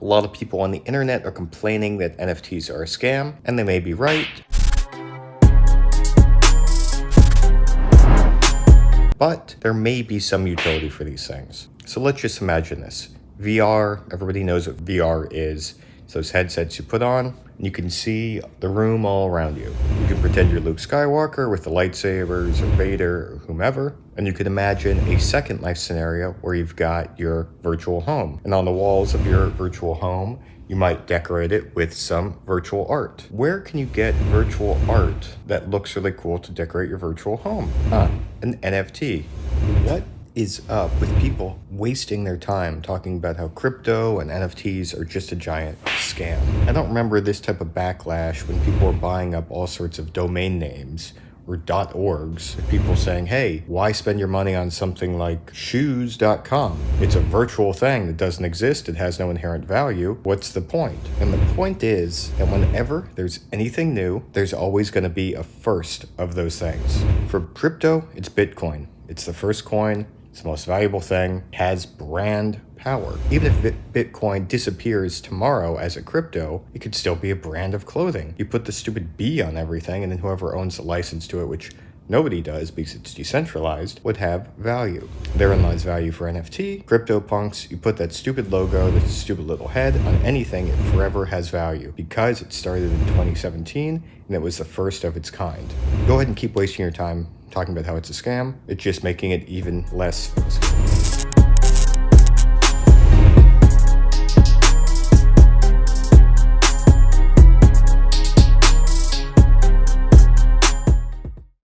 A lot of people on the internet are complaining that NFTs are a scam, and they may be right. But there may be some utility for these things. So let's just imagine this. VR, everybody knows what VR is. It's those headsets you put on, and you can see the room all around you. You can pretend you're Luke Skywalker with the lightsabers, or Vader, or whomever, and you can imagine a Second Life scenario where you've got your virtual home. And on the walls of your virtual home, you might decorate it with some virtual art. Where can you get virtual art that looks really cool to decorate your virtual home? An NFT. What is up with people wasting their time talking about how crypto and NFTs are just a giant scam? I don't remember this type of backlash when people were buying up all sorts of domain names or .orgs, people saying, hey, why spend your money on something like shoes.com? It's a virtual thing that doesn't exist. It has no inherent value. What's the point? And the point is that whenever there's anything new, there's always going to be a first of those things. For crypto, it's Bitcoin. It's the first coin. It's the most valuable thing. It has brand power. Even if Bitcoin disappears tomorrow as a crypto, it could still be a brand of clothing. You put the stupid B on everything, and then whoever owns the license to it, which nobody does because it's decentralized, would have value. Therein lies value for NFT. CryptoPunks, you put that stupid logo, that stupid little head on anything, it forever has value because it started in 2017 and it was the first of its kind. Go ahead and keep wasting your time talking about how it's a scam. It's just making it even less scary.